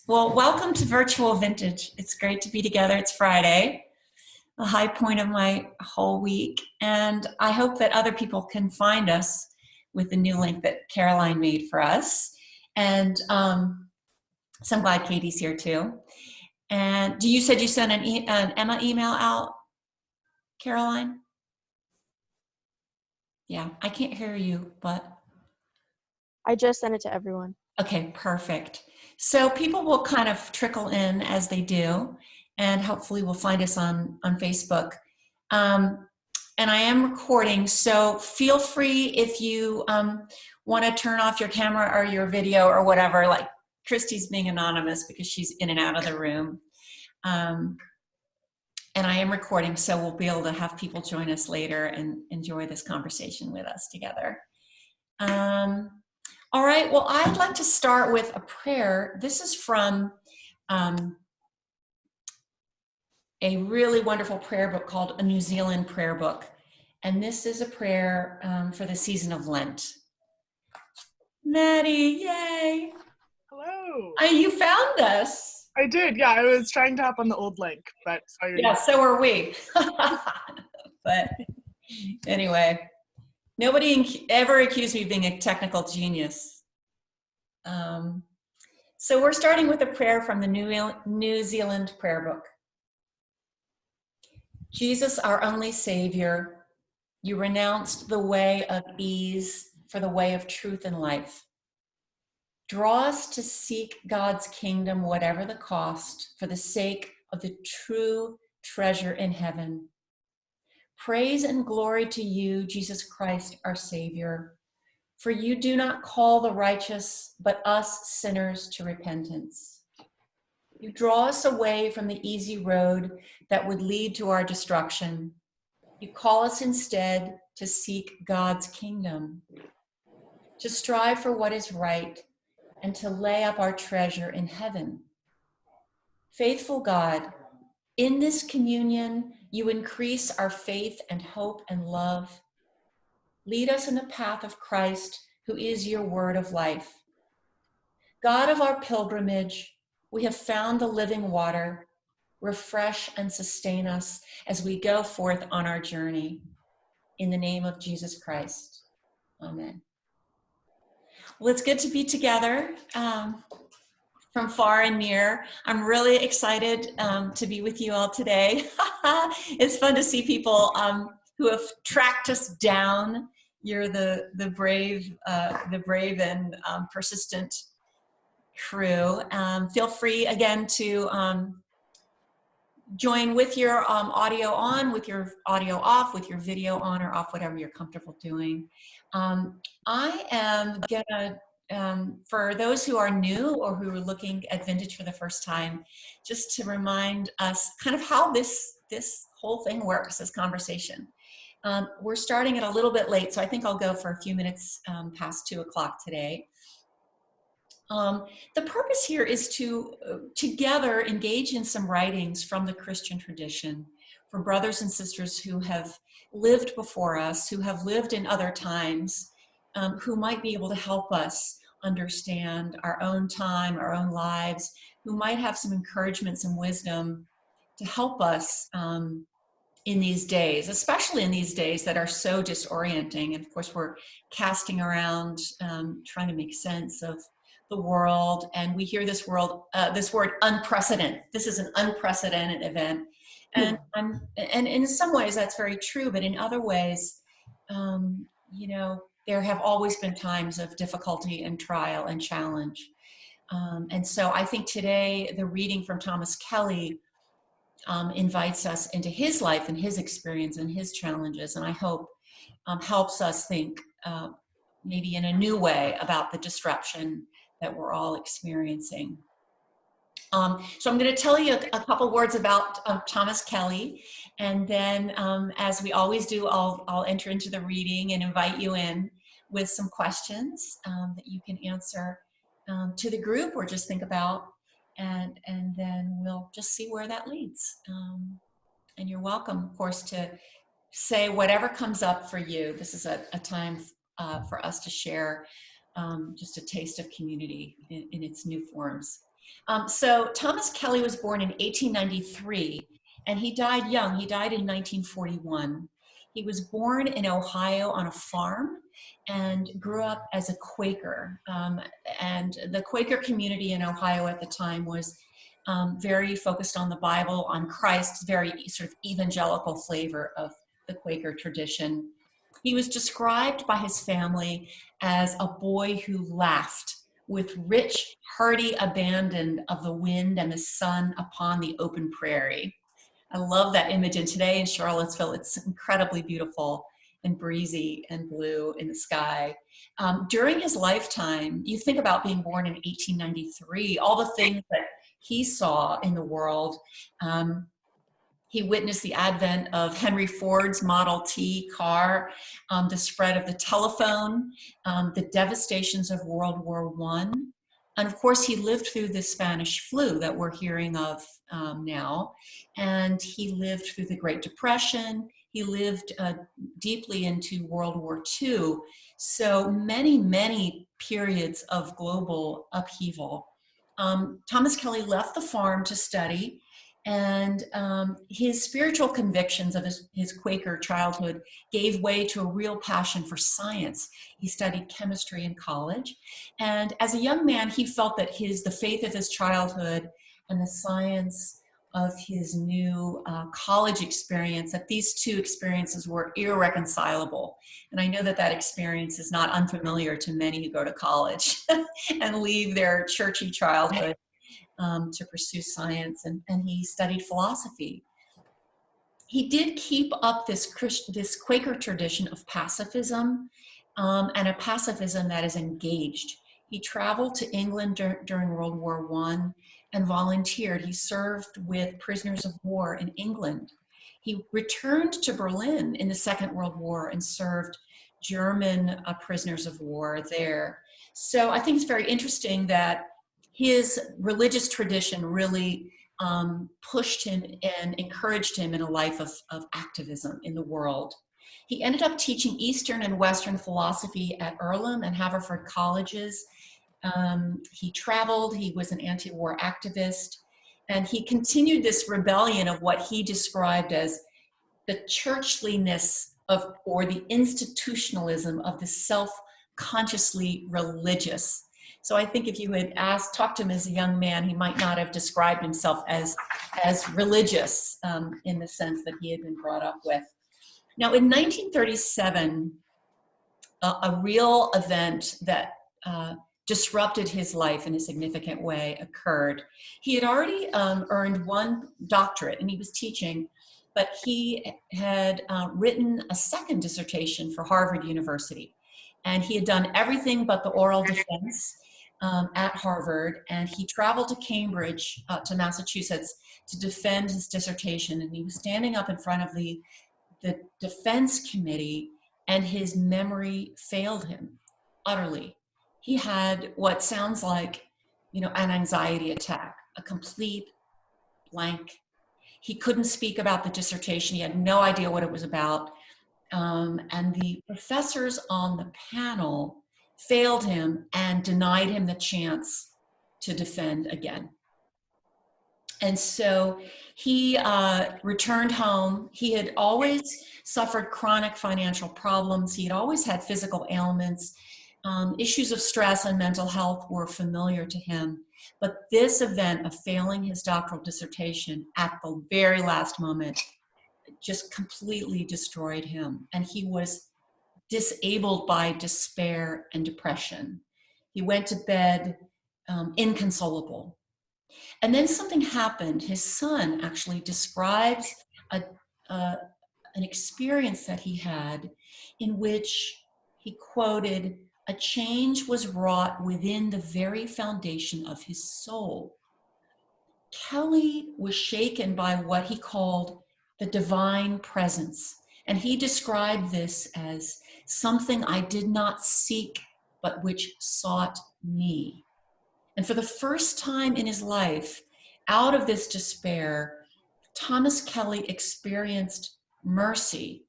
Well, welcome to Virtual Vintage. It's great to be together. It's Friday, the high point of my whole week. And I hope that other people can find us with the new link that Caroline made for us. And so I'm glad Katie's here too. And you said you sent an Emma email out, Caroline? Yeah, I can't hear you, but. I just sent it to everyone. Okay, perfect. So people will kind of trickle in as they do, and hopefully will find us on Facebook. And I am recording, so feel free if you want to turn off your camera or your video or whatever, like Christy's being anonymous because she's in and out of the room. And I am recording, so we'll be able to have people join us later and enjoy this conversation with us together. All right, well, I'd like to start with a prayer. This is from a really wonderful prayer book called A New Zealand Prayer Book. And this is a prayer for the season of Lent. Maddie, yay. Hello. You found us. I did, yeah. I was trying to hop on the old link, but yeah, so are we. But anyway. Nobody ever accused me of being a technical genius. So we're starting with a prayer from the New Zealand Prayer Book. Jesus, our only Savior, you renounced the way of ease for the way of truth and life. Draw us to seek God's kingdom, whatever the cost, for the sake of the true treasure in heaven. Praise and glory to you, Jesus Christ, our Savior, for you do not call the righteous, but us sinners to repentance. You draw us away from the easy road that would lead to our destruction. You call us instead to seek God's kingdom, to strive for what is right, and to lay up our treasure in heaven. Faithful God, in this communion, you increase our faith and hope and love. Lead us in the path of Christ, who is your word of life. God of our pilgrimage, we have found the living water. Refresh and sustain us as we go forth on our journey. In the name of Jesus Christ, amen. Well, it's good to be together from far and near. I'm really excited to be with you all today. It's fun to see people who have tracked us down. You're the brave and persistent crew. Feel free again to join with your audio on, with your audio off, with your video on or off, whatever you're comfortable doing. I am gonna, for those who are new or who are looking at vintage for the first time, just to remind us kind of how this whole thing works, this conversation. We're starting it a little bit late, so I think I'll go for a few minutes past 2 o'clock today. The purpose here is to together engage in some writings from the Christian tradition for brothers and sisters who have lived before us, who have lived in other times, who might be able to help us understand our own time, our own lives, who might have some encouragement, some wisdom to help us in these days, especially in these days that are so disorienting. And of course, we're casting around, trying to make sense of the world, and we hear this word unprecedented. This is an unprecedented event, and in some ways that's very true, but in other ways, there have always been times of difficulty and trial and challenge, and so I think today the reading from Thomas Kelly invites us into his life and his experience and his challenges, and I hope helps us think maybe in a new way about the disruption that we're all experiencing. So I'm going to tell you a couple words about Thomas Kelly, and then as we always do, I'll enter into the reading and invite you in with some questions that you can answer to the group or just think about, and then we'll just see where that leads. And you're welcome, of course, to say whatever comes up for you. This is a time for us to share just a taste of community in its new forms. So Thomas Kelly was born in 1893, and he died young. He died in 1941. He was born in Ohio on a farm and grew up as a Quaker. And the Quaker community in Ohio at the time was very focused on the Bible, on Christ, very sort of evangelical flavor of the Quaker tradition. He was described by his family as a boy who laughed with rich, hearty abandon of the wind and the sun upon the open prairie. I love that image. And today in Charlottesville, it's incredibly beautiful and breezy and blue in the sky. During his lifetime, you think about being born in 1893, all the things that he saw in the world. He witnessed the advent of Henry Ford's Model T car, the spread of the telephone, the devastations of World War I. And of course, he lived through the Spanish flu that we're hearing of now. And he lived through the Great Depression. He lived deeply into World War II. So many, many periods of global upheaval. Thomas Kelly left the farm to study, and his spiritual convictions of his Quaker childhood gave way to a real passion for science. He studied chemistry in college, and as a young man, he felt that the faith of his childhood and the science of his new college experience, that these two experiences were irreconcilable. And I know that that experience is not unfamiliar to many who go to college and leave their churchy childhood to pursue science, and he studied philosophy. He did keep up this Quaker tradition of pacifism, and a pacifism that is engaged. He traveled to England during World War I and volunteered. He served with prisoners of war in England. He returned to Berlin in the Second World War and served German prisoners of war there. So I think it's very interesting that his religious tradition really pushed him and encouraged him in a life of activism in the world. He ended up teaching Eastern and Western philosophy at Earlham and Haverford colleges. He traveled, he was an anti-war activist, and he continued this rebellion of what he described as the churchliness of, or the institutionalism of the self-consciously religious. So I think if you had talked to him as a young man, he might not have described himself as religious in the sense that he had been brought up with. Now in 1937, a real event that disrupted his life in a significant way occurred. He had already earned one doctorate and he was teaching, but he had written a second dissertation for Harvard University. And he had done everything but the oral defense at Harvard, and he traveled to Cambridge, to Massachusetts, to defend his dissertation. And he was standing up in front of the defense committee, and his memory failed him utterly. He had what sounds like, an anxiety attack, a complete blank. He couldn't speak about the dissertation. He had no idea what it was about. And the professors on the panel failed him and denied him the chance to defend again. And so he returned home. He had always suffered chronic financial problems. He had always had physical ailments. Issues of stress and mental health were familiar to him. But this event of failing his doctoral dissertation at the very last moment just completely destroyed him. And he was disabled by despair and depression. He went to bed inconsolable. And then something happened. His son actually describes an experience that he had in which he quoted, "A change was wrought within the very foundation of his soul." Kelly was shaken by what he called the divine presence. And he described this as something I did not seek, but which sought me. And for the first time in his life, out of this despair, Thomas Kelly experienced mercy,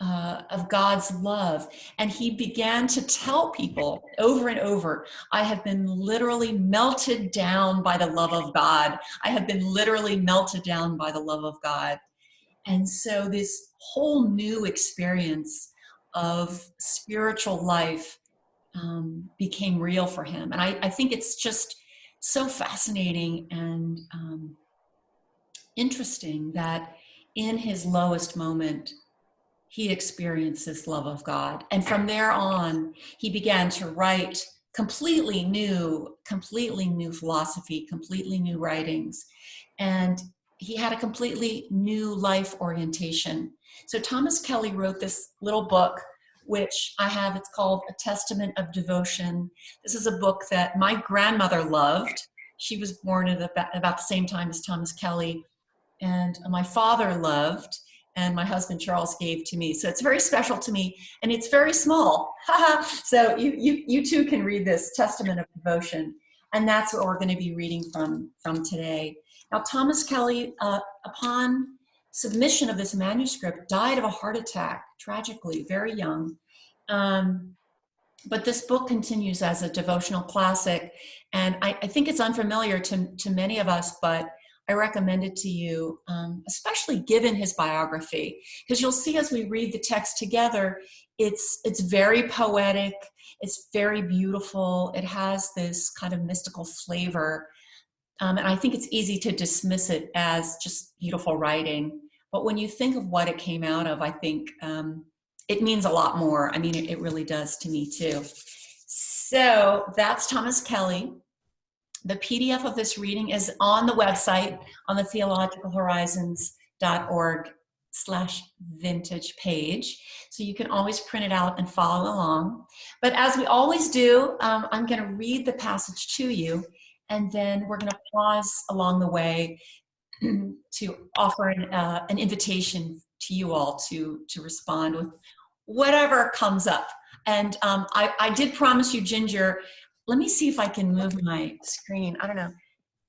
of God's love. And he began to tell people over and over, I have been literally melted down by the love of God. I have been literally melted down by the love of God. And so this whole new experience of spiritual life became real for him. And I think it's just so fascinating and interesting that in his lowest moment, he experienced this love of God. And from there on, he began to write completely new philosophy, completely new writings. And he had a completely new life orientation. So Thomas Kelly wrote this little book, which I have. It's called A Testament of Devotion. This is a book that my grandmother loved. She was born at about the same time as Thomas Kelly. And my father loved, and my husband Charles gave to me. So it's very special to me, and it's very small. So you too can read this Testament of Devotion, and that's what we're going to be reading from today. Now, Thomas Kelly, upon submission of this manuscript, died of a heart attack, tragically, very young. But this book continues as a devotional classic, and I think it's unfamiliar to many of us, but I recommend it to you, especially given his biography, because you'll see as we read the text together, it's very poetic, it's very beautiful, it has this kind of mystical flavor, and I think it's easy to dismiss it as just beautiful writing. But when you think of what it came out of, I think it means a lot more. I mean, it really does to me too. So that's Thomas Kelly. The PDF of this reading is on the website on the theologicalhorizons.org/vintage page. So you can always print it out and follow along. But as we always do, I'm going to read the passage to you, and then we're going to pause along the way to offer an invitation to you all to respond with whatever comes up. And I did promise you, Ginger. Let me see if I can move my screen. I don't know.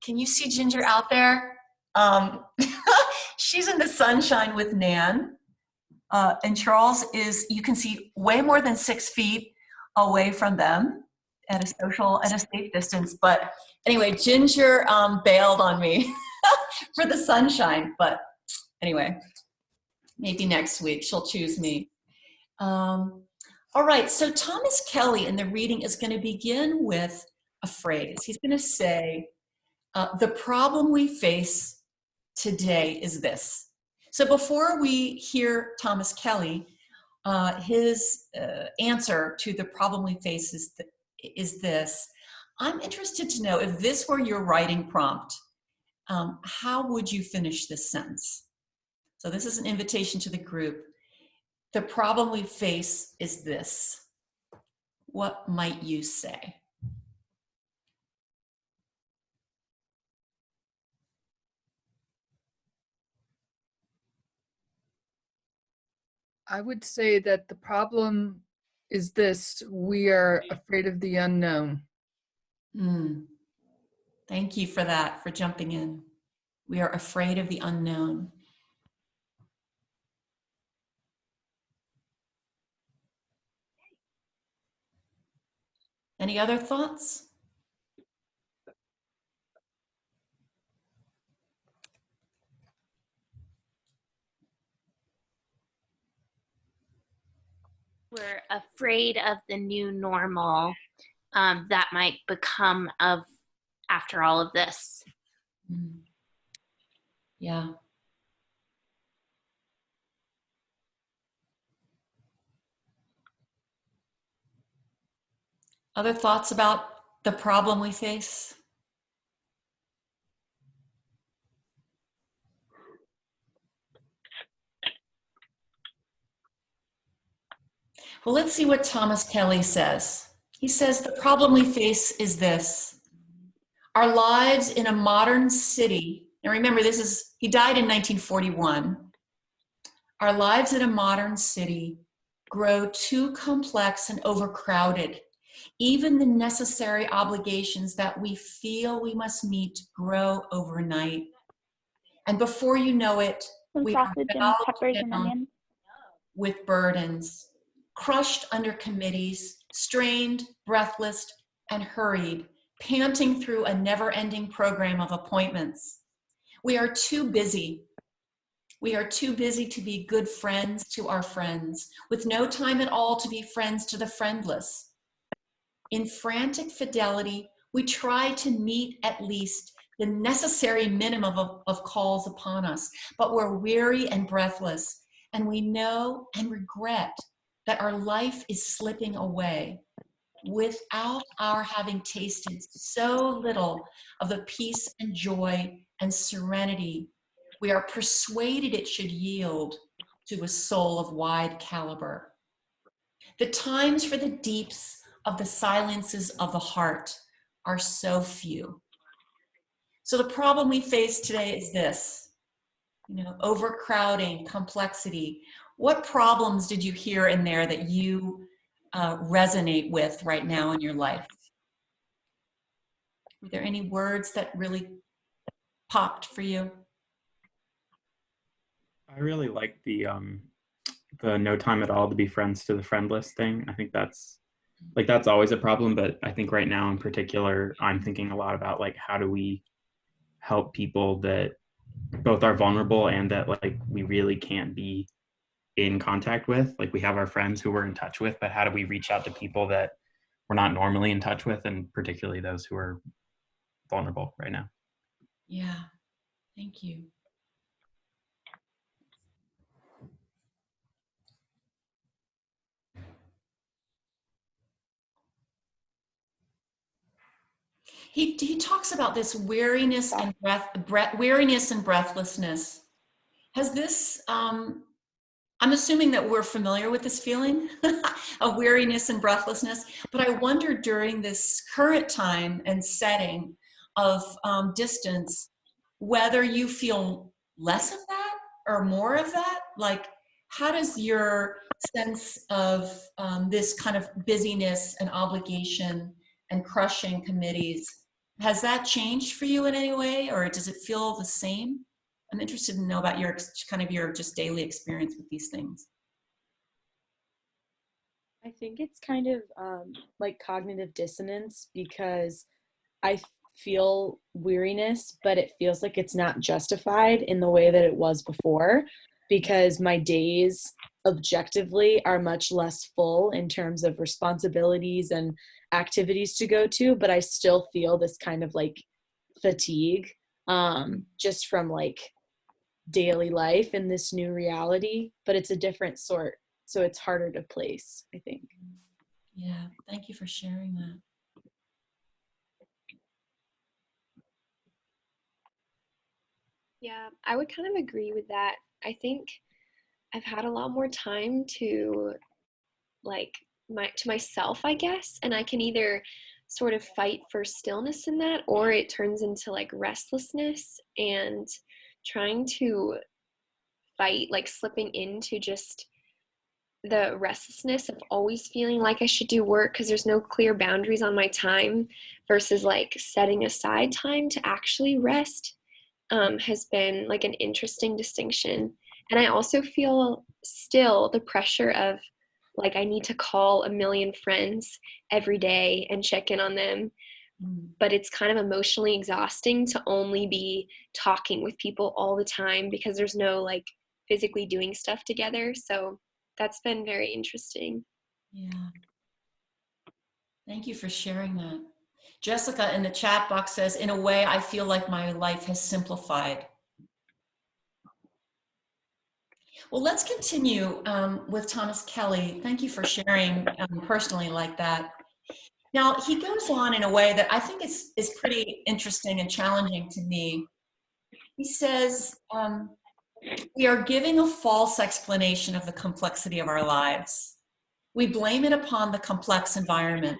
Can you see Ginger out there? She's in the sunshine with Nan. And Charles is, you can see, way more than 6 feet away from them at a safe distance. But anyway, Ginger bailed on me for the sunshine. But anyway, maybe next week she'll choose me. All right, so Thomas Kelly in the reading is going to begin with a phrase. He's going to say, the problem we face today is this. So before we hear Thomas Kelly, his answer to the problem we face is this. I'm interested to know, if this were your writing prompt, how would you finish this sentence? So this is an invitation to the group. The problem we face is this. What might you say? I would say that the problem is this: we are afraid of the unknown. Thank you for that, for jumping in. We are afraid of the unknown. Any other thoughts? We're afraid of the new normal that might become of after all of this. Yeah. Other thoughts about the problem we face? Well, let's see what Thomas Kelly says. He says, the problem we face is this. Our lives in a modern city, and remember, he died in 1941. Our lives in a modern city grow too complex and overcrowded. Even the necessary obligations that we feel we must meet grow overnight. And before you know it, Some we are sausage and bowed peppers and down onions. with burdens, crushed under committees, strained, breathless, and hurried, panting through a never-ending program of appointments. We are too busy. We are too busy to be good friends to our friends, with no time at all to be friends to the friendless. In frantic fidelity, we try to meet at least the necessary minimum of calls upon us, but we're weary and breathless, and we know and regret that our life is slipping away without our having tasted so little of the peace and joy and serenity we are persuaded it should yield to a soul of wide caliber. The times for the deeps of the silences of the heart are so few. So the problem we face today is this, overcrowding, complexity. What problems did you hear in there that you resonate with right now in your life? Were there any words that really popped for you? I really like the no time at all to be friends to the friendless thing. I think that's always a problem, but I think right now in particular, I'm thinking a lot about like how do we help people that both are vulnerable and that like we really can't be in contact with. Like we have our friends who we're in touch with, but how do we reach out to people that we're not normally in touch with, and particularly those who are vulnerable right now? Yeah, thank you. He talks about this weariness and weariness and breathlessness. Has this, I'm assuming that we're familiar with this feeling of weariness and breathlessness, but I wonder during this current time and setting of distance, whether you feel less of that or more of that. Like, how does your sense of this kind of busyness and obligation and crushing committees, has that changed for you in any way, or does it feel the same? I'm interested to know about your just daily experience with these things. I think it's kind of like cognitive dissonance, because I feel weariness, but it feels like it's not justified in the way that it was before, because my days objectively are much less full in terms of responsibilities and activities to go to, but I still feel this kind of like fatigue just from like daily life in this new reality, but it's a different sort, so it's harder to place, I think. Yeah, thank you for sharing that. Yeah, I would kind of agree with that. I think I've had a lot more time to to myself, I guess, and I can either sort of fight for stillness in that, or it turns into like restlessness and trying to fight like slipping into just the restlessness of always feeling like I should do work because there's no clear boundaries on my time, versus like setting aside time to actually rest has been like an interesting distinction. And I also feel still the pressure of like I need to call a million friends every day and check in on them. But it's kind of emotionally exhausting to only be talking with people all the time because there's no like physically doing stuff together. So that's been very interesting. Yeah. Thank you for sharing that. Jessica in the chat box says, in a way, I feel like my life has simplified. Well, let's continue with Thomas Kelly. Thank you for sharing personally like that. Now, he goes on in a way that I think is pretty interesting and challenging to me. He says, we are giving a false explanation of the complexity of our lives. We blame it upon the complex environment.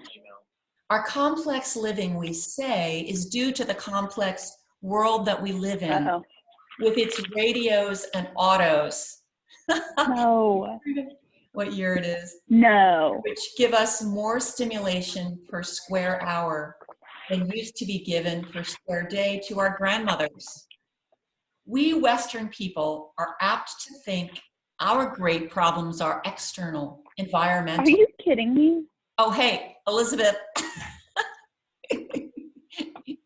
Our complex living, we say, is due to the complex world that we live in, with its radios and autos. No. What year it is. No. Which give us more stimulation per square hour than used to be given per square day to our grandmothers. We Western people are apt to think Our great problems are external, Are environmental. you kidding me? Oh, hey, Elizabeth. Was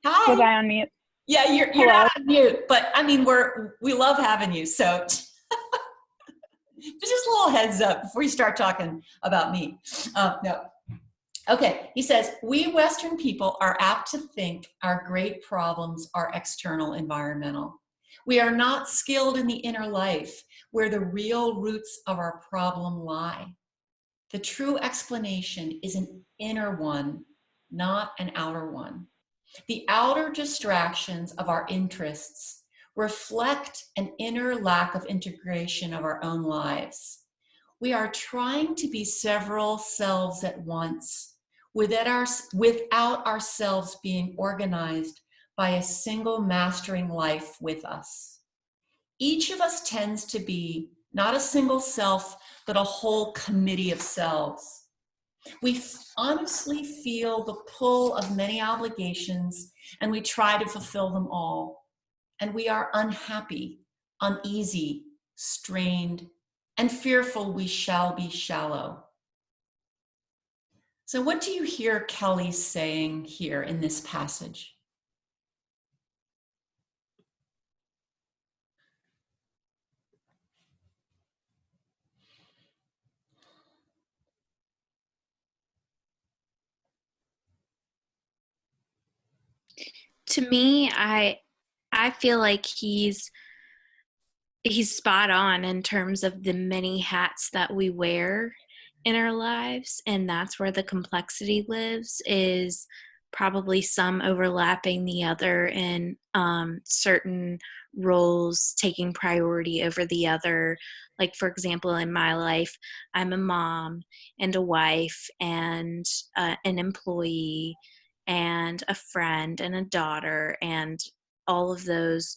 Hi. I on mute? Yeah, you're Hello? not on mute, but I mean, we love having you. So just a little heads up before you start talking about me. No. Okay, he says, we Western people are apt to think our great problems are external, environmental. We are not skilled in the inner life where the real roots of our problem lie. The true explanation is an inner one, not an outer one. The outer distractions of our interests reflect an inner lack of integration of our own lives. We are trying to be several selves at once, without ourselves being organized by a single mastering life with us. Each of us tends to be not a single self, but a whole committee of selves. We honestly feel the pull of many obligations, and we try to fulfill them all. And we are unhappy, uneasy, strained, and fearful we shall be shallow. So what do you hear Kelly saying here in this passage? To me, I feel like he's spot on in terms of the many hats that we wear in our lives, and that's where the complexity lives, is probably some overlapping the other, and certain roles taking priority over the other. Like, for example, in my life, I'm a mom and a wife and an employee and a friend and a daughter, and all of those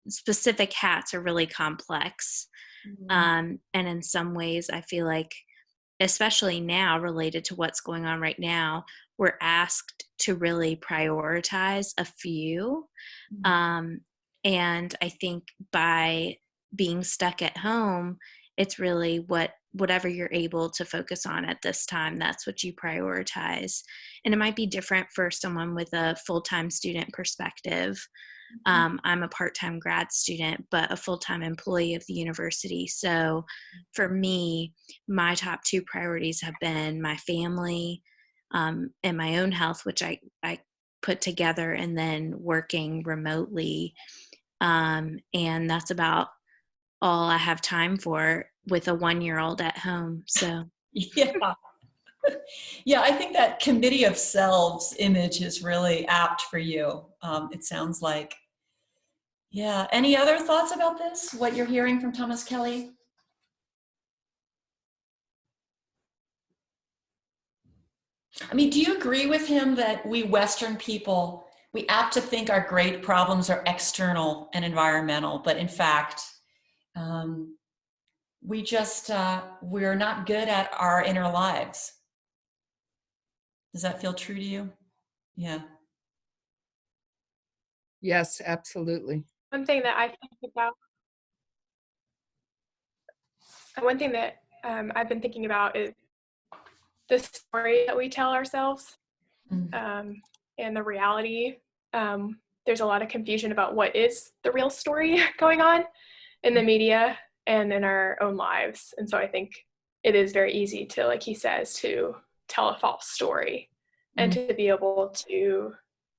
specific hats are really complex. And in some ways, I feel like, especially now related to what's going on right now, we're asked to really prioritize a few. And I think by being stuck at home, it's really whatever you're able to focus on at this time, that's what you prioritize. And it might be different for someone with a full-time student perspective. I'm a part-time grad student, but a full-time employee of the university. So for me, my top two priorities have been my family and my own health, which I put together, and then working remotely. And that's about all I have time for with a 1-year-old at home. So Yeah. Yeah, I think that committee of selves image is really apt for you. It sounds like. Yeah. Any other thoughts about this? What you're hearing from Thomas Kelly? I mean, do you agree with him that we Western people, we apt to think our great problems are external and environmental, but in fact, we're not good at our inner lives? Does that feel true to you? Yeah. Yes, absolutely. One thing that I think about, one thing that I've been thinking about is the story that we tell ourselves, and the reality. There's a lot of confusion about what is the real story going on in the media and in our own lives. And so I think it is very easy to, like he says, to tell a false story and to be able to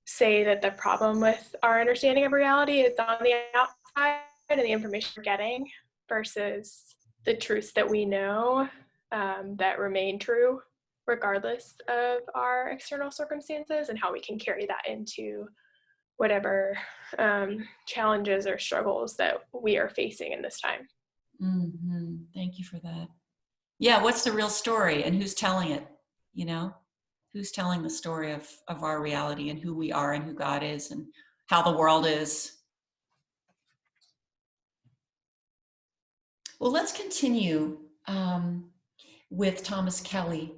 say that the problem with our understanding of reality is on the outside and the information we're getting versus the truths that we know that remain true regardless of our external circumstances, and how we can carry that into whatever challenges or struggles that we are facing in this time. Thank you for that. Yeah, what's the real story and who's telling it? You know, who's telling the story of our reality and who we are and who God is and how the world is? Well, let's continue with Thomas Kelly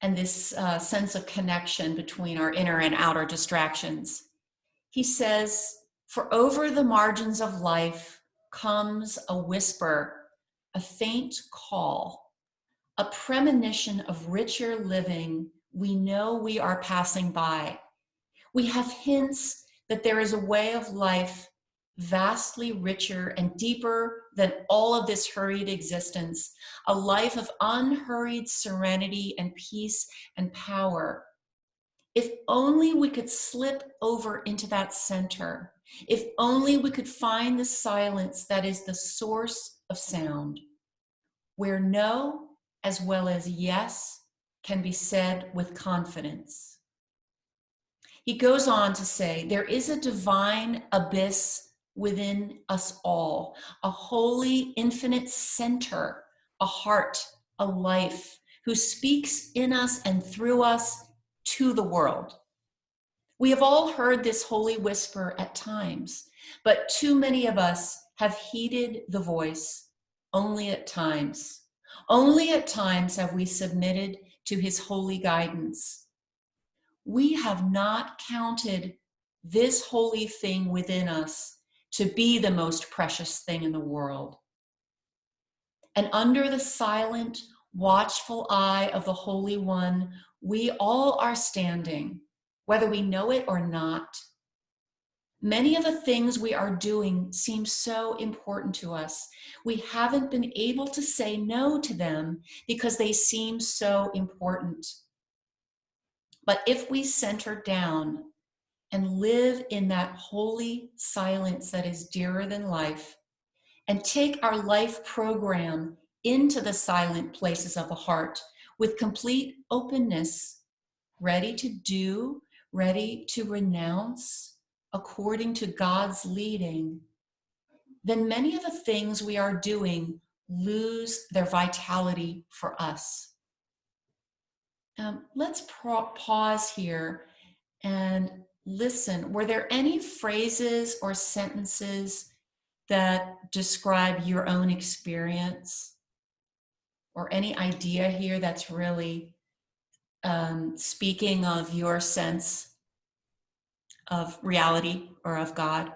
and this sense of connection between our inner and outer distractions. He says, "For over the margins of life comes a whisper a faint call, a premonition of richer living we know we are passing by. We have hints that there is a way of life vastly richer and deeper than all of this hurried existence, a life of unhurried serenity and peace and power. If only we could slip over into that center, if only we could find the silence that is the source of sound, where no as well as yes can be said with confidence. He goes on to say, there is a divine abyss within us all, a holy, infinite center, a heart, a life, who speaks in us and through us to the world. We have all heard this holy whisper at times, but too many of us have heeded the voice only at times. Only at times have we submitted to his holy guidance. We have not counted this holy thing within us to be the most precious thing in the world. And under the silent, watchful eye of the Holy One, we all are standing, whether we know it or not. Many of the things we are doing seem so important to us. We haven't been able to say no to them because they seem so important. But if we center down and live in that holy silence that is dearer than life, and take our life program into the silent places of the heart with complete openness, ready to do, ready to renounce according to God's leading, then many of the things we are doing lose their vitality for us. Let's pause here and listen. Were there any phrases or sentences that describe your own experience, or any idea here that's really speaking of your sense of reality or of God?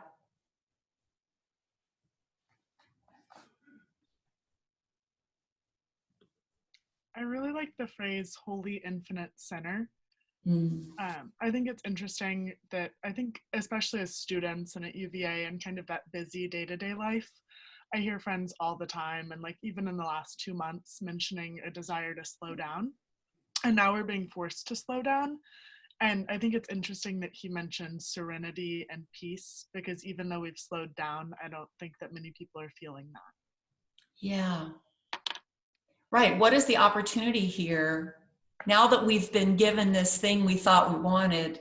I really like the phrase holy infinite center. Mm. I think it's interesting that I think especially as students and at UVA and kind of that busy day-to-day life, I hear friends all the time, and like even in the last 2 months, mentioning a desire to slow down. And now we're being forced to slow down. And I think it's interesting that he mentioned serenity and peace, because even though we've slowed down, I don't think that many people are feeling that. Yeah. Right. What is the opportunity here? Now that we've been given this thing we thought we wanted,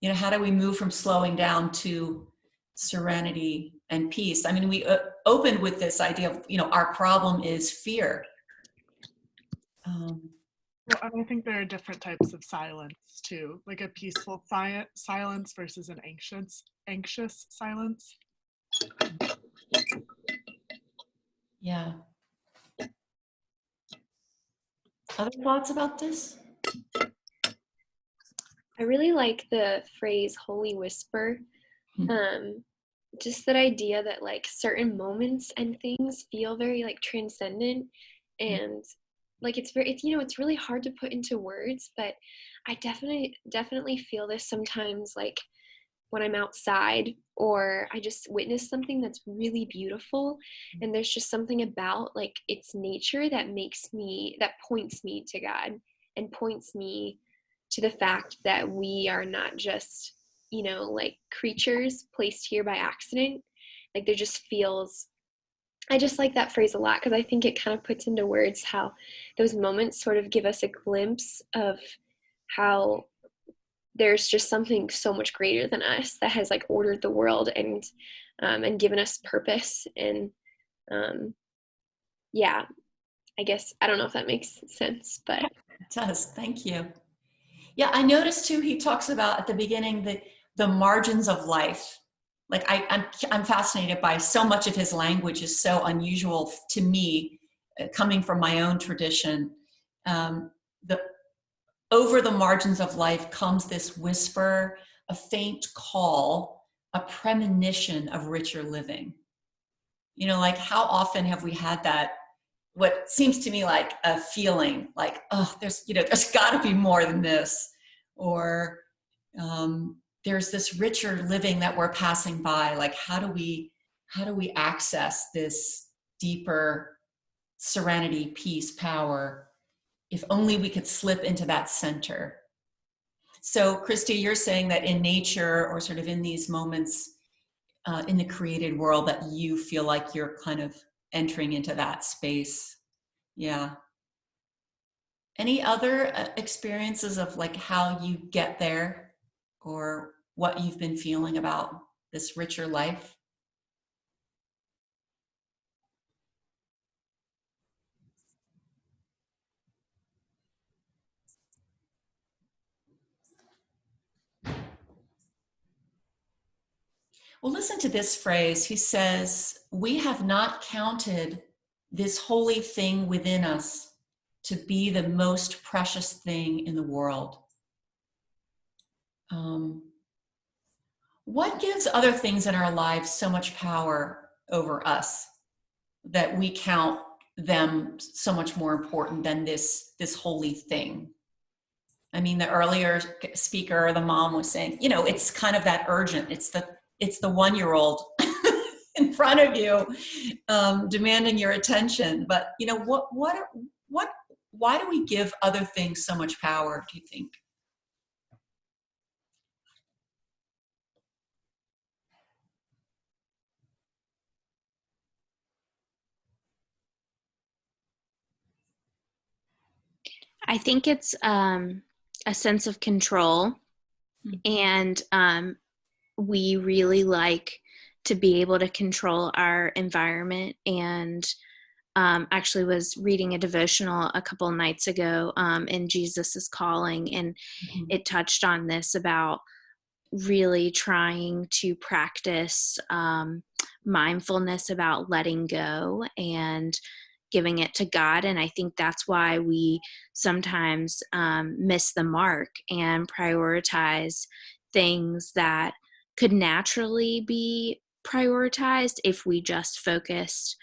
you know, how do we move from slowing down to serenity and peace? I mean, we opened with this idea of, you know, our problem is fear. Well, and I think there are different types of silence too, like a peaceful silence versus an anxious silence. Yeah. Other thoughts about this? I really like the phrase holy whisper. Just that idea that like certain moments and things feel very like transcendent, and like it's really hard to put into words, but I definitely feel this sometimes, like when I'm outside or I just witness something that's really beautiful, and there's just something about like its nature that points me to God and points me to the fact that we are not just, you know, like creatures placed here by accident. Like there just feels, I just like that phrase a lot, because I think it kind of puts into words how those moments sort of give us a glimpse of how there's just something so much greater than us that has like ordered the world and given us purpose. And yeah, I guess, I don't know if that makes sense, but it does. Thank you. Yeah, I noticed too, he talks about at the beginning the margins of life. Like I'm fascinated by so much of his language is so unusual to me, coming from my own tradition. Over the margins of life comes this whisper, a faint call, a premonition of richer living. You know, like how often have we had that, what seems to me like a feeling like, oh, there's got to be more than this, or there's this richer living that we're passing by. Like, how do we access this deeper serenity, peace, power, if only we could slip into that center? So Christy, you're saying that in nature, or sort of in these moments in the created world, that you feel like you're kind of entering into that space. Yeah. Any other experiences of like how you get there, or what you've been feeling about this richer life? Well, listen to this phrase. He says, "We have not counted this holy thing within us to be the most precious thing in the world." What gives other things in our lives so much power over us that we count them so much more important than this holy thing? I mean, the earlier speaker, the mom, was saying, you know, it's kind of that urgent. It's the 1-year-old in front of you, demanding your attention. But you know, why do we give other things so much power, do you think? I think it's a sense of control, and we really like to be able to control our environment. And actually was reading a devotional a couple nights ago in Jesus is Calling, and it touched on this about really trying to practice mindfulness about letting go and giving it to God. And I think that's why we sometimes miss the mark and prioritize things that could naturally be prioritized if we just focused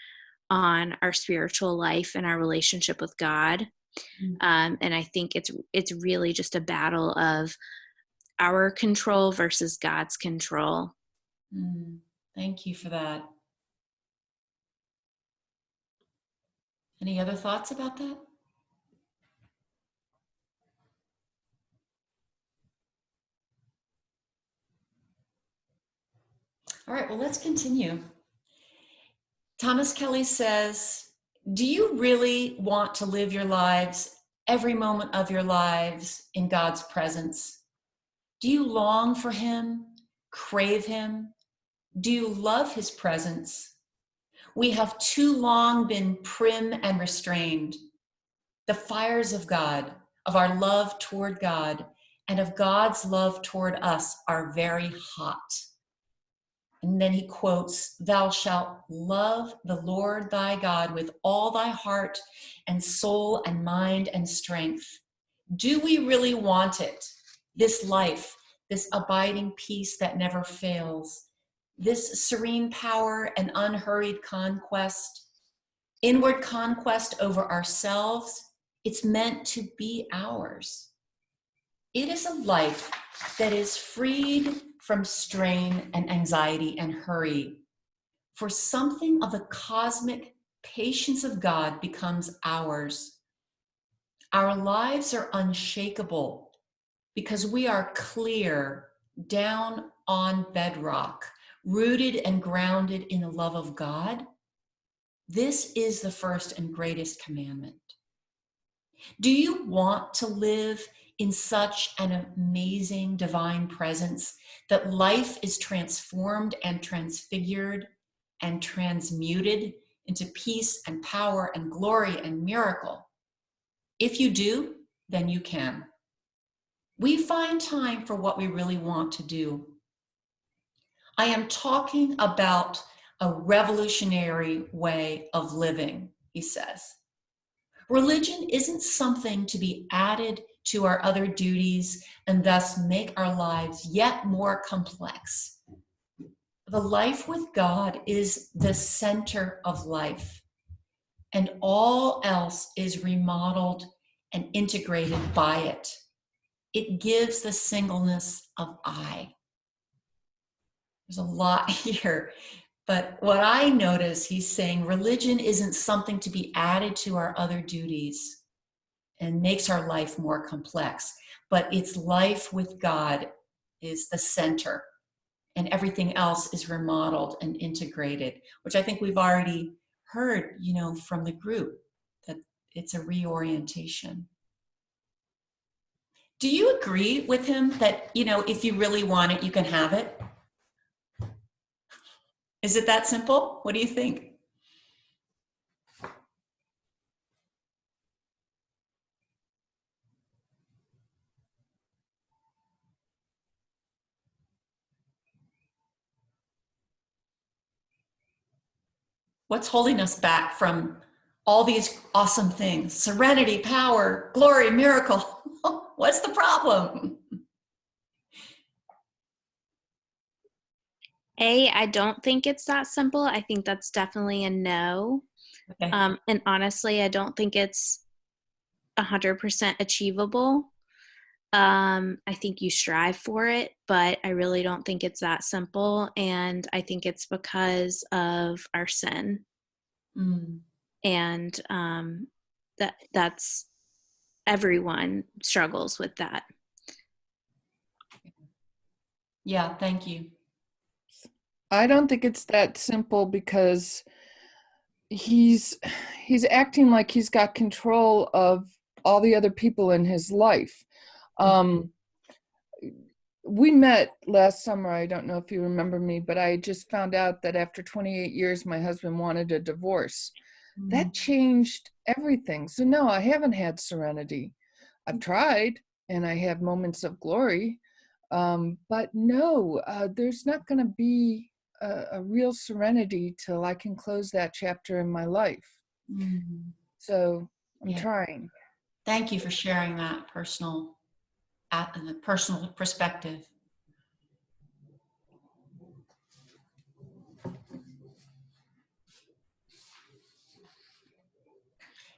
on our spiritual life and our relationship with God. And I think it's really just a battle of our control versus God's control. Thank you for that. Any other thoughts about that? All right, well, let's continue. Thomas Kelly says, do you really want to live your lives, every moment of your lives, in God's presence? Do you long for him, crave him? Do you love his presence? We have too long been prim and restrained. The fires of God, of our love toward God, and of God's love toward us are very hot. And then he quotes, "Thou shalt love the Lord thy God with all thy heart and soul and mind and strength." Do we really want it? This life, this abiding peace that never fails, this serene power and unhurried conquest, inward conquest over ourselves, it's meant to be ours. It is a life that is freed from strain and anxiety and hurry, for something of the cosmic patience of God becomes ours. Our lives are unshakable because we are clear, down on bedrock, rooted and grounded in the love of God. This is the first and greatest commandment. Do you want to live in such an amazing divine presence that life is transformed and transfigured and transmuted into peace and power and glory and miracle? If you do, then you can. We find time for what we really want to do. I am talking about a revolutionary way of living, he says. Religion isn't something to be added to our other duties and thus make our lives yet more complex. the life with God is the center of life, and all else is remodeled and integrated by it. It gives the singleness of I. There's a lot here, but what I notice, he's saying religion isn't something to be added to our other duties and makes our life more complex, but it's life with God is the center, and everything else is remodeled and integrated, which I think we've already heard, from the group, that it's a reorientation. Do you agree with him that, if you really want it, you can have it? Is it that simple? What do you think? What's holding us back from all these awesome things? Serenity, power, glory, miracle. What's the problem? I don't think it's that simple. I think that's definitely a no. Okay. And honestly, I don't think it's 100% achievable. I think you strive for it, but I really don't think it's that simple. And I think it's because of our sin. And that's everyone struggles with that. Yeah, thank you. I don't think it's that simple because he's acting like he's got control of all the other people in his life. We met last summer. I don't know if you remember me, but I just found out that after 28 years, my husband wanted a divorce. That changed everything. So no, I haven't had serenity. I've tried, and I have moments of glory. But no, there's not going to be a real serenity till I can close that chapter in my life. So I'm trying. Thank you for sharing that personal perspective.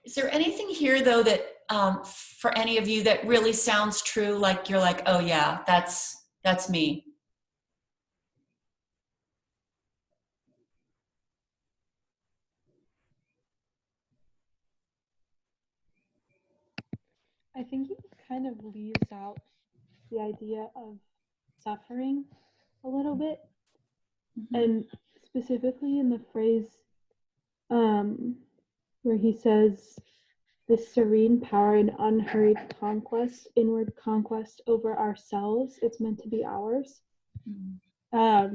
Is there anything here, though, that for any of you that really sounds true, like you're like, oh yeah, that's me? I think it kind of leaves out the idea of suffering a little bit, and specifically in the phrase where he says, "This serene power and unhurried conquest, inward conquest over ourselves, it's meant to be ours." I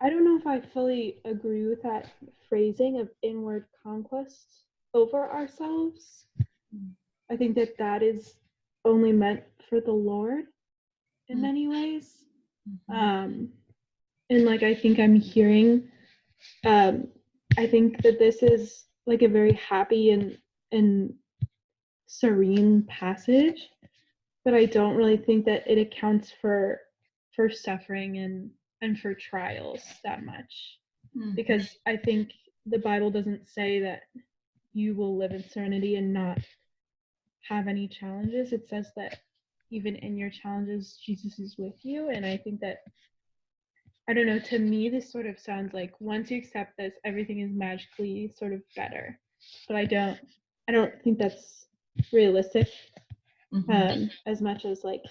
don't know if I fully agree with that phrasing of inward conquest over ourselves. I think that is only meant for the Lord in many ways. And like, I think I'm hearing, I think that this is like a very happy and serene passage, but I don't really think that it accounts for suffering and for trials that much, because I think the Bible doesn't say that you will live in serenity and not have any challenges. It says that even in your challenges, Jesus is with you. And I think that, I don't know, to me, this sort of sounds like once you accept this, everything is magically sort of better. But I don't think that's realistic, as much as like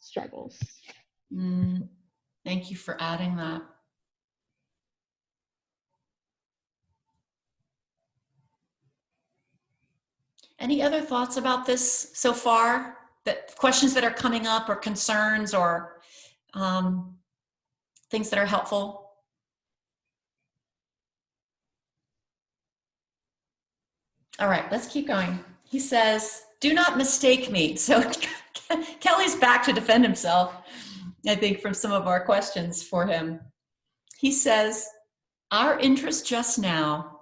struggles. Thank you for adding that. Any other thoughts about this so far? That questions that are coming up, or concerns, or things that are helpful? All right, let's keep going. He says, "Do not mistake me." So Kelly's back to defend himself, I think, from some of our questions for him. He says, "Our interest just now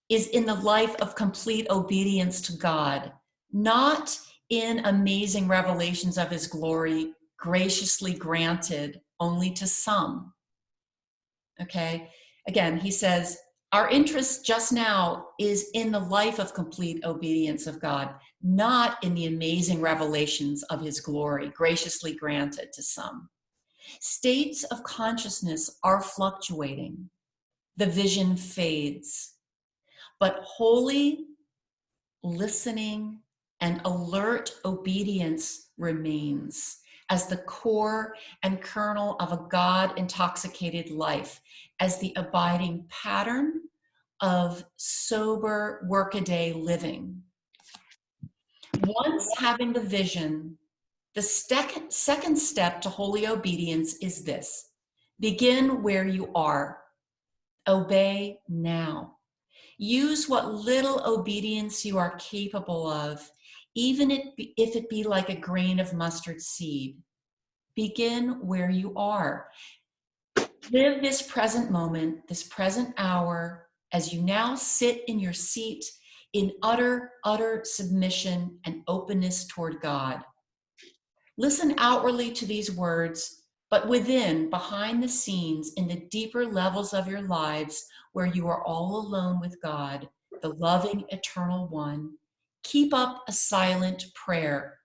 is in the life of complete obedience to God, not in amazing revelations of his glory, graciously granted only to some. Okay? Again, he says, our interest just now is in the life of complete obedience of God, not in the amazing revelations of his glory, graciously granted to some. States of consciousness are fluctuating. The vision fades. But holy, listening, and alert obedience remains as the core and kernel of a God-intoxicated life, as the abiding pattern of sober workaday living. Once having the vision, the second step to holy obedience is this: begin where you are. Obey now. Use what little obedience you are capable of, even if it be like a grain of mustard seed. Begin where you are. Live this present moment, this present hour, as you now sit in your seat in utter submission and openness toward God. Listen outwardly to these words, but within, behind the scenes, in the deeper levels of your lives, where you are all alone with God, the loving, eternal one, keep up a silent prayer.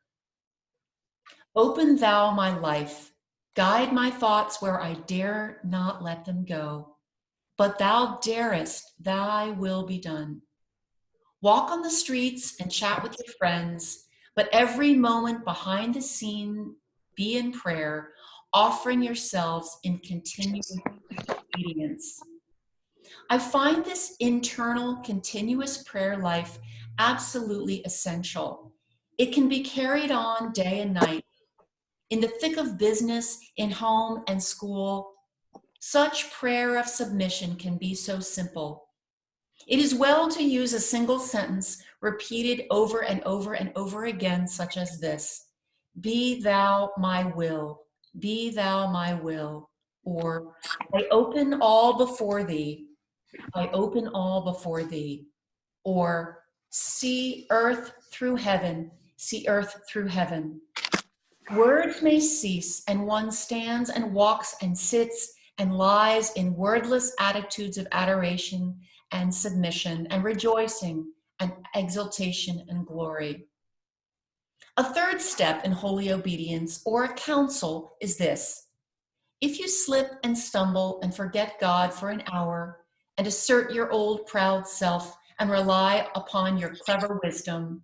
Open thou my life, guide my thoughts where I dare not let them go, but thou darest, thy will be done. Walk on the streets and chat with your friends, but every moment behind the scene be in prayer, offering yourselves in continuous obedience. I find this internal, continuous prayer life absolutely essential. It can be carried on day and night. In the thick of business, in home and school, such prayer of submission can be so simple. It is well to use a single sentence repeated over and over and over again, such as this: be thou my will, be thou my will, or I open all before thee, I open all before thee, or see earth through heaven, see earth through heaven. Words may cease, and one stands and walks and sits and lies in wordless attitudes of adoration and submission and rejoicing and exaltation and glory. A third step in holy obedience, or a counsel, is this: if you slip and stumble and forget God for an hour and assert your old proud self and rely upon your clever wisdom,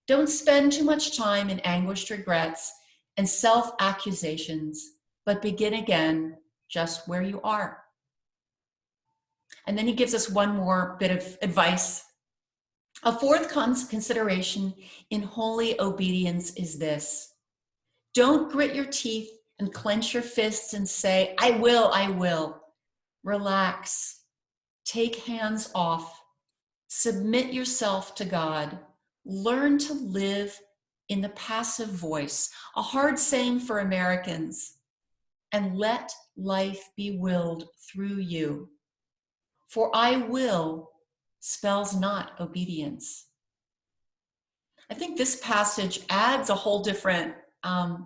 don't spend too much time in anguished regrets and self-accusations, but begin again just where you are. And then he gives us one more bit of advice. A fourth consideration in holy obedience is this: don't grit your teeth and clench your fists and say, I will, I will. Relax, take hands off, submit yourself to God, learn to live in the passive voice, a hard saying for Americans, and let life be willed through you. For I will spells not obedience. I think this passage adds a whole different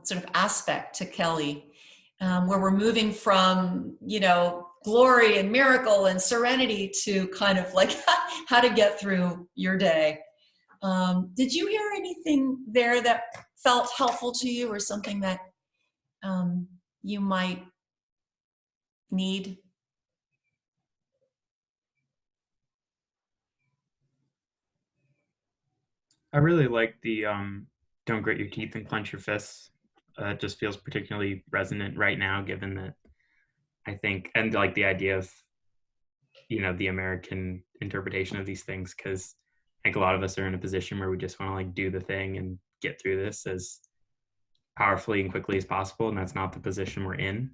sort of aspect to Kelly, where we're moving from, glory and miracle and serenity to kind of like how to get through your day. Did you hear anything there that felt helpful to you, or something that you might need? I really like the don't grit your teeth and clench your fists. It just feels particularly resonant right now, given that I think, and like the idea of, the American interpretation of these things, because I think a lot of us are in a position where we just want to like do the thing and get through this as powerfully and quickly as possible, and that's not the position we're in.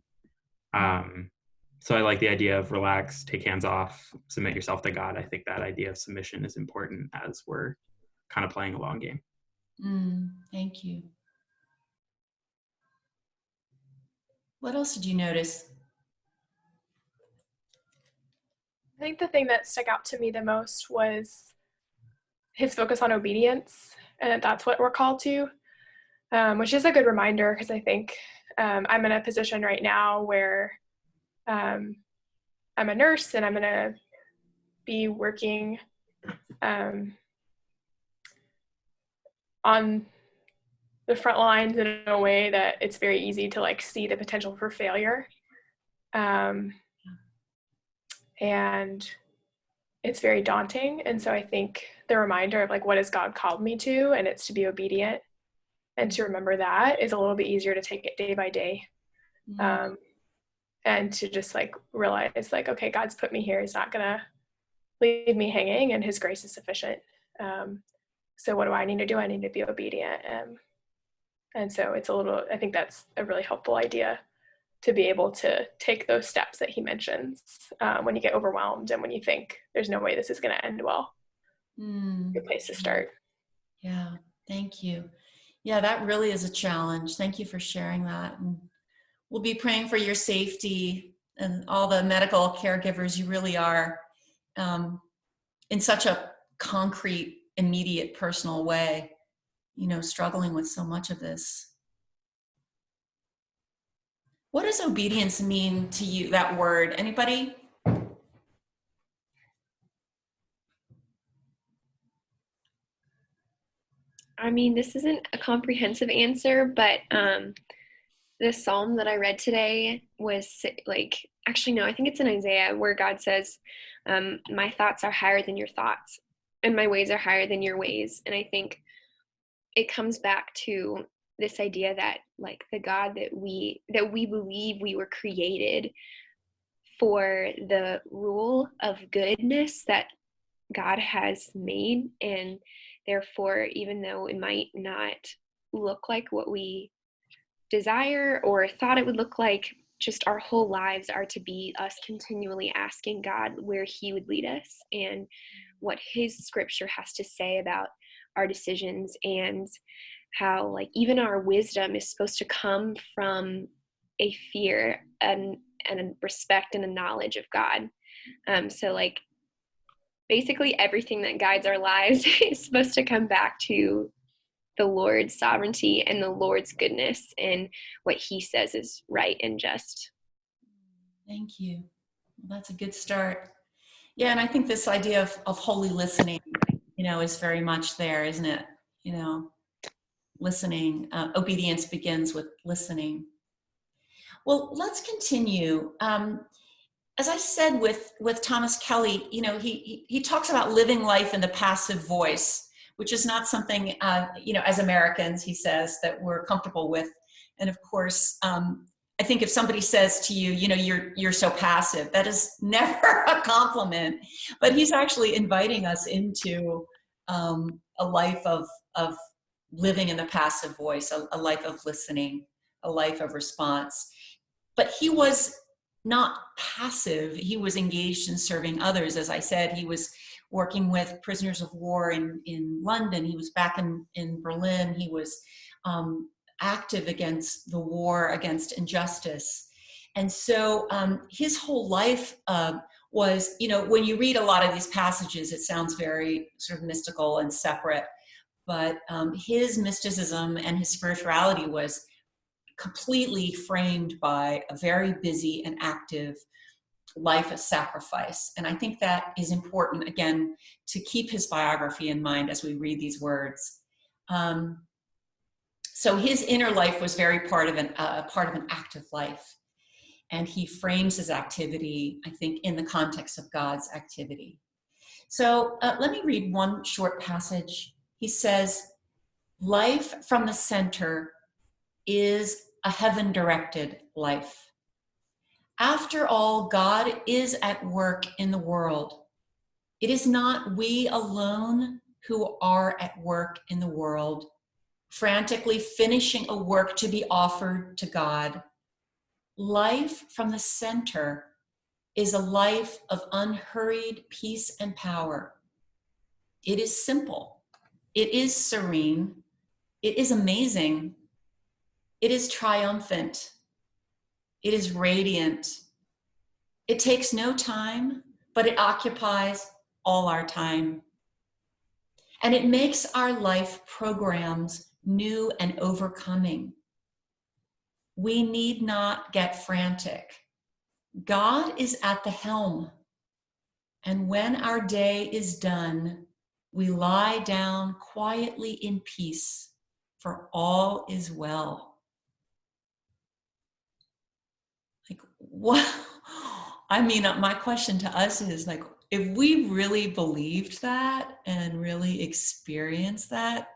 So I like the idea of relax, take hands off, submit yourself to God. I think that idea of submission is important as we're kind of playing a long game. Thank you. What else did you notice? I think the thing that stuck out to me the most was his focus on obedience, and that's what we're called to, which is a good reminder, because I think I'm in a position right now where I'm a nurse and I'm going to be working on the front lines in a way that it's very easy to like see the potential for failure. And it's very daunting. And so I think the reminder of like, what has God called me to? And it's to be obedient, and to remember that is a little bit easier to take it day by day. And to just like realize like, okay, God's put me here. He's not gonna leave me hanging, and his grace is sufficient. So what do I need to do? I need to be obedient. And so it's a little, I think that's a really helpful idea, to be able to take those steps that he mentions when you get overwhelmed and when you think there's no way this is going to end well. Good place to start. Yeah, thank you. Yeah, that really is a challenge. Thank you for sharing that. And we'll be praying for your safety and all the medical caregivers. You really are in such a concrete, immediate, personal way, you know, struggling with so much of this. What does obedience mean to you, that word? Anybody? I mean, this isn't a comprehensive answer, but the psalm that I read today was like, actually, no, I think it's in Isaiah, where God says, my thoughts are higher than your thoughts, and my ways are higher than your ways. And I think it comes back to this idea that like the God that we believe we were created for, the rule of goodness that God has made, and therefore, even though it might not look like what we desire or thought it would look like, just our whole lives are to be us continually asking God where he would lead us and what his scripture has to say about our decisions, and how like even our wisdom is supposed to come from a fear and a respect and a knowledge of God. So like basically everything that guides our lives is supposed to come back to the Lord's sovereignty and the Lord's goodness and what he says is right and just. Thank you. Well, that's a good start. Yeah, and I think this idea of holy listening, you know, is very much there, isn't it? You know, listening, obedience begins with listening. Well, let's continue. As I said with Thomas Kelly, you know, he talks about living life in the passive voice, which is not something, you know, as Americans, he says, that we're comfortable with. And of course, I think if somebody says to you, you know, you're so passive, that is never a compliment. But he's actually inviting us into a life of living in the passive voice, a life of listening, a life of response. But he was not passive. He was engaged in serving others. As I said, he was working with prisoners of war in London. He was back in Berlin. He was active against the war, against injustice. And so his whole life was, you know, when you read a lot of these passages, it sounds very sort of mystical and separate, but his mysticism and his spirituality was completely framed by a very busy and active life of sacrifice. And I think that is important, again, to keep his biography in mind as we read these words. So his inner life was very part of an active life. And he frames his activity, I think, in the context of God's activity. So let me read one short passage. He says, life from the center is a heaven-directed life. After all, God is at work in the world. It is not we alone who are at work in the world, frantically finishing a work to be offered to God. Life from the center is a life of unhurried peace and power. It is simple. It is serene. It is amazing. It is triumphant. It is radiant. It takes no time, but it occupies all our time. And it makes our life programs new and overcoming. we need not get frantic. God is at the helm. And when our day is done, we lie down quietly in peace, for all is well. Like, what? I mean, my question to us is like, if we really believed that and really experienced that,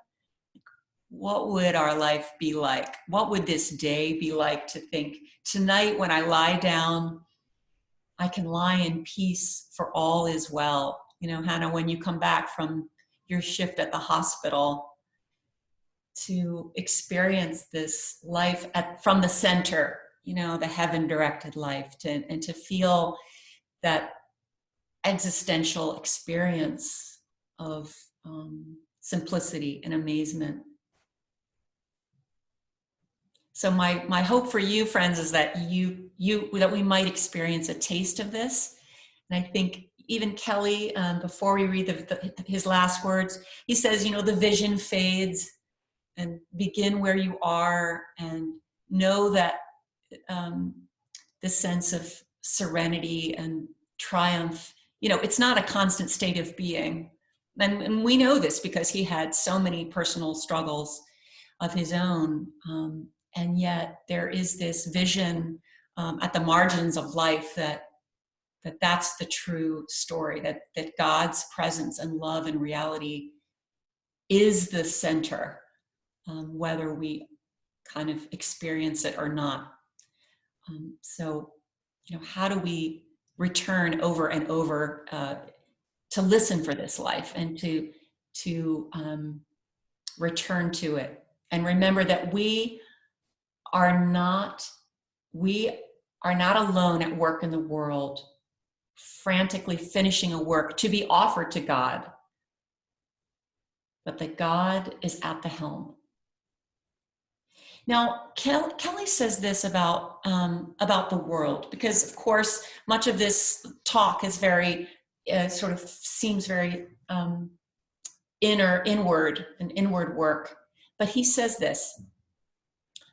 what would our life be like? What would this day be like to think, tonight when I lie down, I can lie in peace, for all is well. You know, Hannah, when you come back from your shift at the hospital, to experience this life from the center, you know, the heaven-directed life, and to feel that existential experience of simplicity and amazement. So my hope for you, friends, is that that we might experience a taste of this. And I think even Kelly, before we read his last words, he says, you know, the vision fades, and begin where you are, and know that this sense of serenity and triumph, you know, it's not a constant state of being. And we know this because he had so many personal struggles of his own. And yet there is this vision at the margins of life that's the true story, that God's presence and love and reality is the center, whether we kind of experience it or not. So, you know, how do we return over and over to listen for this life, and to return to it, and remember that we are not alone at work in the world, frantically finishing a work to be offered to God, but that God is at the helm. Now, Kelly says this about the world, because of course much of this talk is very sort of seems very inward work. But he says this: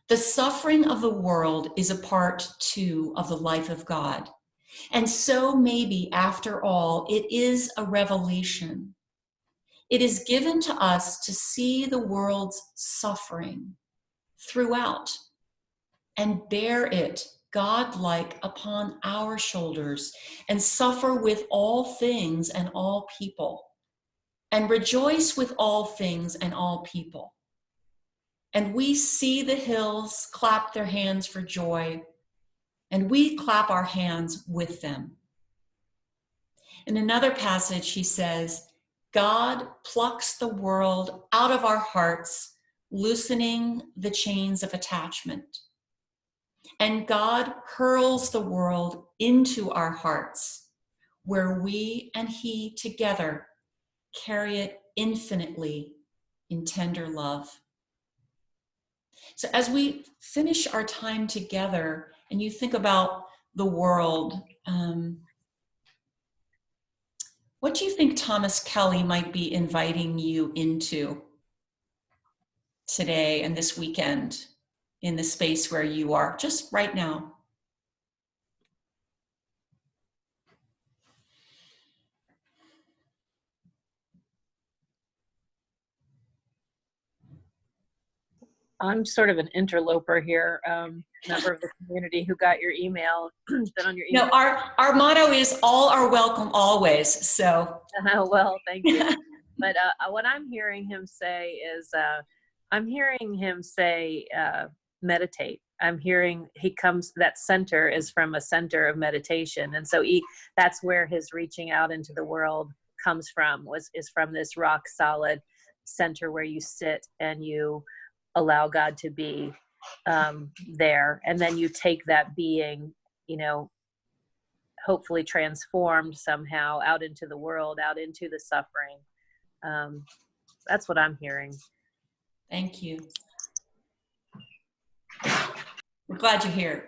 the suffering of the world is a part too of the life of God, and so maybe after all it is a revelation. It is given to us to see the world's suffering throughout and bear it God-like upon our shoulders, and suffer with all things and all people, and rejoice with all things and all people. And we see the hills clap their hands for joy, and we clap our hands with them. In another passage, he says, God plucks the world out of our hearts, loosening the chains of attachment. And God hurls the world into our hearts, where we and he together carry it infinitely in tender love. So as we finish our time together, and you think about the world, what do you think Thomas Kelly might be inviting you into today and this weekend, in the space where you are just right now? I'm sort of an interloper here, member of the community who got your email, been on your email. No, our motto is all are welcome always, so. Well, thank you. But what I'm hearing him say is, meditate. I'm hearing that center is from a center of meditation. And so that's where his reaching out into the world comes from, is from this rock solid center where you sit and you allow God to be there. And then you take that being, you know, hopefully transformed somehow out into the world, out into the suffering. That's what I'm hearing. Thank you. We're glad you're here.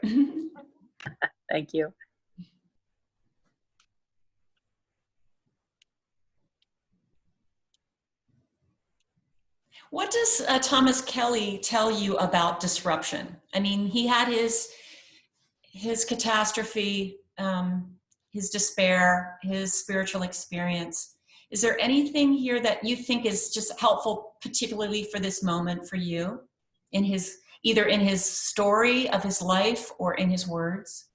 Thank you. What does Thomas Kelly tell you about disruption? I mean, he had his catastrophe, his despair, his spiritual experience. Is there anything here that you think is just helpful, particularly for this moment for you, in his, either in his story of his life or in his words?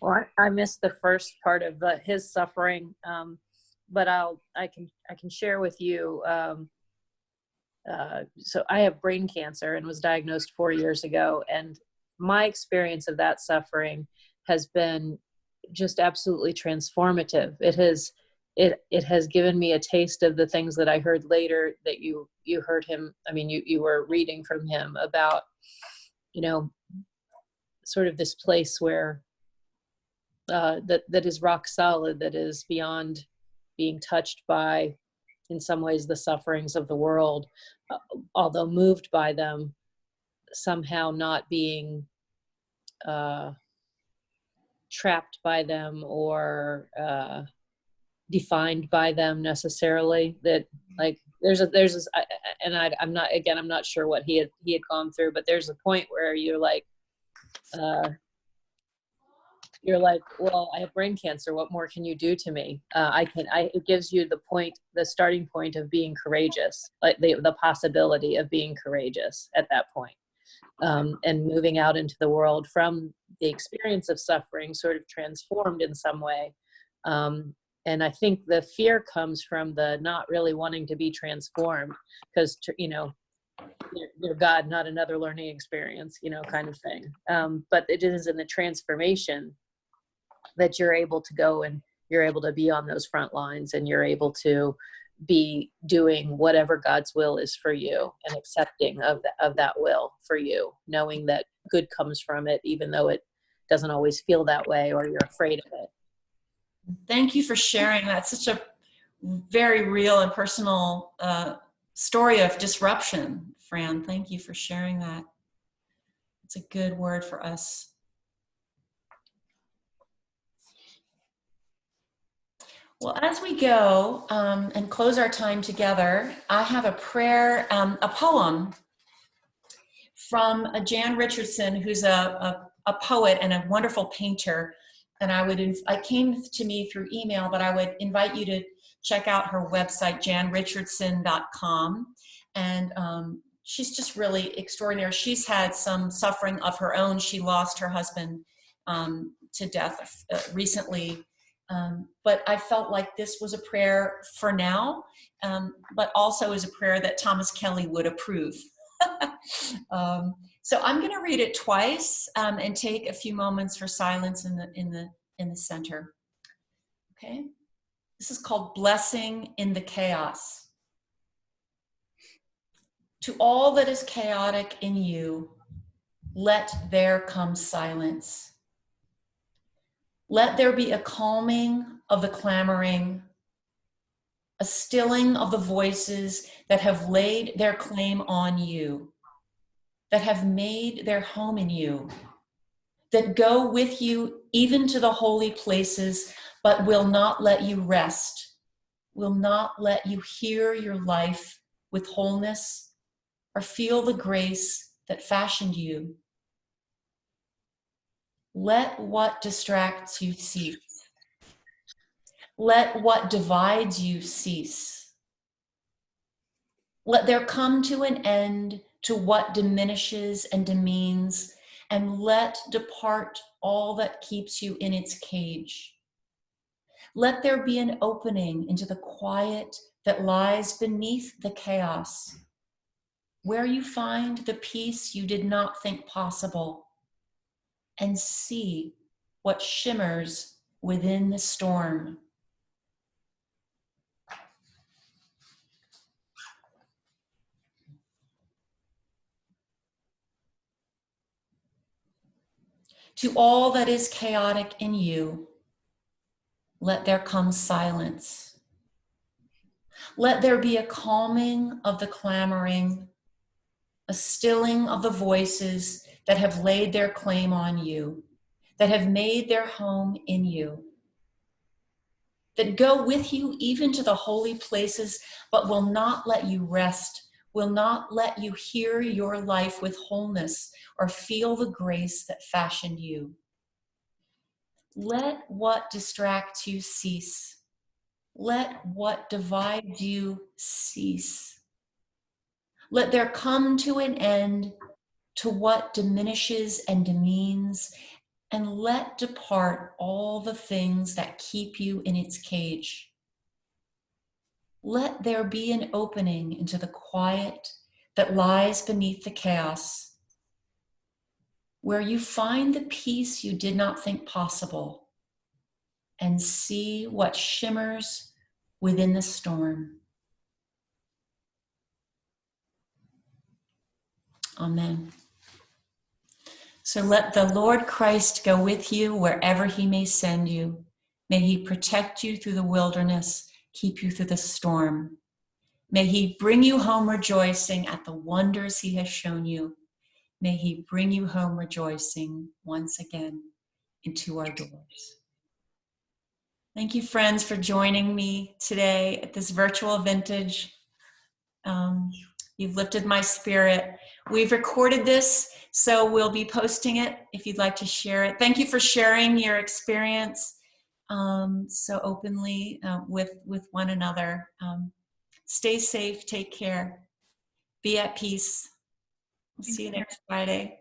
Well, I missed the first part of his suffering, but I can share with you. So I have brain cancer and was diagnosed 4 years ago, and my experience of that suffering has been just absolutely transformative. It has given me a taste of the things that I heard later that you heard him. I mean, you were reading from him about, sort of this place where that is rock solid, that is beyond being touched by, in some ways, the sufferings of the world, although moved by them, somehow not being trapped by them or defined by them necessarily. That, like, there's this, and I'm not sure what he had gone through, but there's a point where you're like, well, I have brain cancer. What more can you do to me? It gives you the starting point of being courageous, like the possibility of being courageous at that point. And moving out into the world from the experience of suffering, sort of transformed in some way. And I think the fear comes from the not really wanting to be transformed, because, you're God, not another learning experience, kind of thing. But it is in the transformation that you're able to go and you're able to be on those front lines, and you're able to be doing whatever God's will is for you, and accepting of that will for you, knowing that good comes from it, even though it doesn't always feel that way or you're afraid of it. Thank you for sharing that. Such a very real and personal story of disruption, Fran. Thank you for sharing that. It's a good word for us. Well, as we go and close our time together, I have a prayer, a poem from Jan Richardson, who's a poet and a wonderful painter. And I came to me through email, but I would invite you to check out her website, janrichardson.com. And she's just really extraordinary. She's had some suffering of her own. She lost her husband to death recently. But I felt like this was a prayer for now, but also is a prayer that Thomas Kelly would approve. So I'm going to read it twice and take a few moments for silence in the center. Okay, this is called Blessing in the Chaos. To all that is chaotic in you, let there come silence. Let there be a calming of the clamoring, a stilling of the voices that have laid their claim on you, that have made their home in you, that go with you even to the holy places, but will not let you rest, will not let you hear your life with wholeness or feel the grace that fashioned you. Let what distracts you cease. Let what divides you cease. Let there come to an end to what diminishes and demeans, and let depart all that keeps you in its cage. Let there be an opening into the quiet that lies beneath the chaos, where you find the peace you did not think possible, and see what shimmers within the storm. To all that is chaotic in you, let there come silence. Let there be a calming of the clamoring, a stilling of the voices that have laid their claim on you, that have made their home in you, that go with you even to the holy places, but will not let you rest, will not let you hear your life with wholeness or feel the grace that fashioned you. Let what distracts you cease. Let what divides you cease. Let there come to an end to what diminishes and demeans, and let depart all the things that keep you in its cage. Let there be an opening into the quiet that lies beneath the chaos, where you find the peace you did not think possible and see what shimmers within the storm. Amen. So let the Lord Christ go with you wherever he may send you. May he protect you through the wilderness, keep you through the storm. May he bring you home rejoicing at the wonders he has shown you. May he bring you home rejoicing once again into our doors. Thank you, friends, for joining me today at this virtual vintage. You've lifted my spirit. We've recorded this, so we'll be posting it if you'd like to share it. Thank you for sharing your experience so openly with one another. Stay safe, take care, be at peace. We'll see you next Friday.